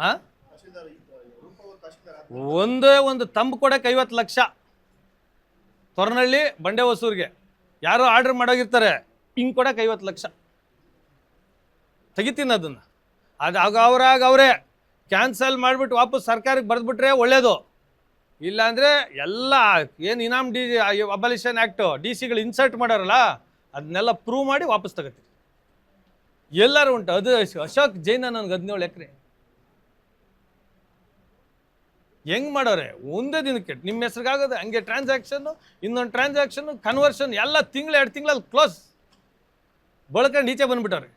ಹಾಂ, ಒಂದೇ ಒಂದು ತಂಬು ಕೊಡಕ್ಕೆ 50 ಲಕ್ಷ. ತೊರನಹಳ್ಳಿ ಬಂಡೆ ಹೊಸೂರಿಗೆ ಯಾರೋ ಆರ್ಡರ್ ಮಾಡೋಗಿರ್ತಾರೆ, ಹಿಂಗೆ ಕೊಡಕ್ಕೆ 50 ಲಕ್ಷ. ತೆಗಿತೀನಿ ಅದನ್ನು. ಅವರೇ ಕ್ಯಾನ್ಸಲ್ ಮಾಡಿಬಿಟ್ಟು ವಾಪಸ್ ಸರ್ಕಾರಕ್ಕೆ ಬರೆದ್ಬಿಟ್ರೆ ಒಳ್ಳೇದು. ಇಲ್ಲಾಂದರೆ ಎಲ್ಲ ಏನು ಇನಾಮ್ ಅಬಲಿಷನ್ ಆ್ಯಕ್ಟು DC ಗಳು ಇನ್ಸರ್ಟ್ ಮಾಡೋರಲ್ಲ, ಅದನ್ನೆಲ್ಲ ಪ್ರೂವ್ ಮಾಡಿ ವಾಪಸ್ ತಗೋತೀವಿ. ಎಲ್ಲರೂ ಉಂಟು. ಅದು ಅಶೋಕ್ ಜೈನ ನನಗೆ 17 ಎಕರೆ ಹೆಂಗೆ ಮಾಡೋರೆ ಒಂದೇ ದಿನಕ್ಕೆ ನಿಮ್ಮ ಹೆಸ್ರಿಗಾಗೋದು. ಹಂಗೆ ಟ್ರಾನ್ಸಾಕ್ಷನ್ನು, ಇನ್ನೊಂದು ಟ್ರಾನ್ಸಾಕ್ಷನ್ನು, ಕನ್ವರ್ಷನ್ ಎಲ್ಲ ತಿಂಗಳು 2 ತಿಂಗಳಲ್ಲಿ ಕ್ಲೋಸ್. ಬಳಕೊಂಡು ಈಚೆ ಬಂದುಬಿಟ್ಟವ್ರೆ.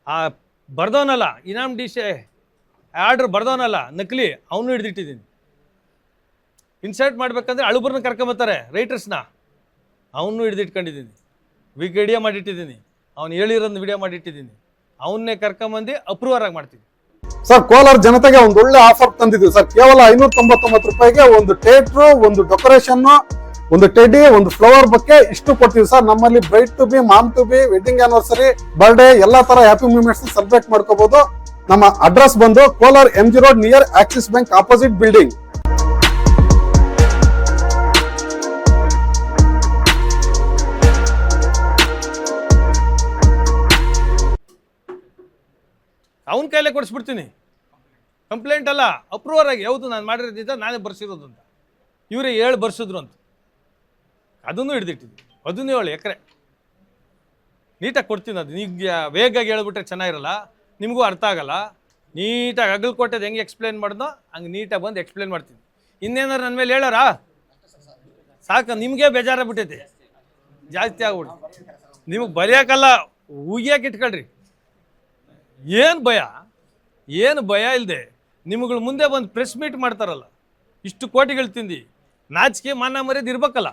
ಆ ಬರ್ದವನಲ್ಲ ಇನಾಮ್ DC ಆರ್ಡ್ರ್ ಬರ್ದವನಲ್ಲ ನಕಲಿ, ಅವನು ಹಿಡ್ದಿಟ್ಟಿದ್ದೀನಿ. ಇನ್ಸರ್ಟ್ ಮಾಡ್ಬೇಕಂದ್ರೆ ಅಳುಬರನ್ನ ಕರ್ಕೊಂಬತ್ತಾರೆ ರೈಟರ್ಸ್ನ, ಅವನು ಹಿಡ್ದಿಟ್ಕೊಂಡಿದ್ದೀನಿ. ವಿಡಿಯೋ ಮಾಡಿಟ್ಟಿದ್ದೀನಿ, ಅವ್ನು ಹೇಳಿರೋದನ್ನ ವಿಡಿಯೋ ಮಾಡಿಟ್ಟಿದ್ದೀನಿ. ಅವನ್ನೇ ಕರ್ಕೊಂಬಂದು ಅಪ್ರೂವರ್ ಆಗಿ ಮಾಡ್ತೀನಿ. ಸರ್, ಕೋಲಾರ ಜನತೆಗೆ ಒಂದು ಒಳ್ಳೆ ಆಫರ್ ತಂದಿದ್ದೀವಿ ಸರ್. ಕೇವಲ 599 ರೂಪಾಯಿಗೆ ಒಂದು ಥಿಯೇಟ್ರು, ಒಂದು ಡೆಕೋರೇಷನ್, ಒಂದು ಟೆಡಿ, ಒಂದು ಫ್ಲವರ್ ಬೊಕ್ಕೆ ಇಷ್ಟು ಕೊಡ್ತೀವಿ ಸರ್. ನಮ್ಮಲ್ಲಿ bride to be, mom to be, wedding anniversary, birthday ಎಲ್ಲಾ ತರ ಹ್ಯಾಪಿ ಮೂಮೆಂಟ್ಸ್ ಸೆಲೆಬ್ರೇಟ್ ಮಾಡ್ಕೋಬಹುದು. ನಮ್ಮ ಅಡ್ರೆಸ್ ಬಂದು Kolar MG road near Axis bank opposite building. ಅವನ ಕೈಲೇ ಕೊಡಿಸ್ಬಿಡ್ತೀನಿ. ಕಂಪ್ಲೇಂಟ್ ಅಲ್ಲ, ಅಪ್ರೂವರ್ ಆಗಿ. ಯಾವುದು ನಾನು ಮಾಡಿರೋದಿದ್ದ ನಾನೇ ಬರ್ಸಿರೋದು ಅಂತ ಇವರೇ 7 ಬರ್ಸಿದ್ರು ಅಂತ. ಅದನ್ನು ಹಿಡ್ದಿಟ್ಟಿದ್ವಿ. 17 ಎಕರೆ ನೀಟಾಗಿ ಕೊಡ್ತೀನಿ. ಅದು ಈಗ ವೇಗಾಗಿ ಹೇಳ್ಬಿಟ್ರೆ ಚೆನ್ನಾಗಿರಲ್ಲ, ನಿಮಗೂ ಅರ್ಥ ಆಗಲ್ಲ. ನೀಟಾಗಿ ಅಗಲ್ಕೋಟೆದು ಹೆಂಗೆ ಎಕ್ಸ್ಪ್ಲೇನ್ ಮಾಡಿದ್ನೋ ಹಂಗೆ ನೀಟಾಗಿ ಬಂದು ಎಕ್ಸ್ಪ್ಲೇನ್ ಮಾಡ್ತೀನಿ. ಇನ್ನೇನಾರು ನನ್ನ ಮೇಲೆ ಹೇಳೋರಾ ಸಾಕು, ನಿಮಗೆ ಬೇಜಾರಾಗ್ಬಿಟ್ಟೈತಿ, ಜಾಸ್ತಿ ಆಗ್ಬಿಡ್ತು. ನಿಮಗೆ ಬರೆಯೋಕ್ಕಲ್ಲ, ಉಗಿಯಾಕೆ ಇಟ್ಕೊಳ್ರಿ. ಏನು ಭಯ ಇಲ್ಲದೆ ನಿಮ್ಗಳ ಮುಂದೆ ಬಂದು ಪ್ರೆಸ್ ಮೀಟ್ ಮಾಡ್ತಾರಲ್ಲ, ಇಷ್ಟು ಕೋಟಿಗಳು ತಿಂದು ನಾಚಿಕೆ ಮಾನ ಮರ್ಯಾದೆ ಇರ್ಬೇಕಲ್ಲ.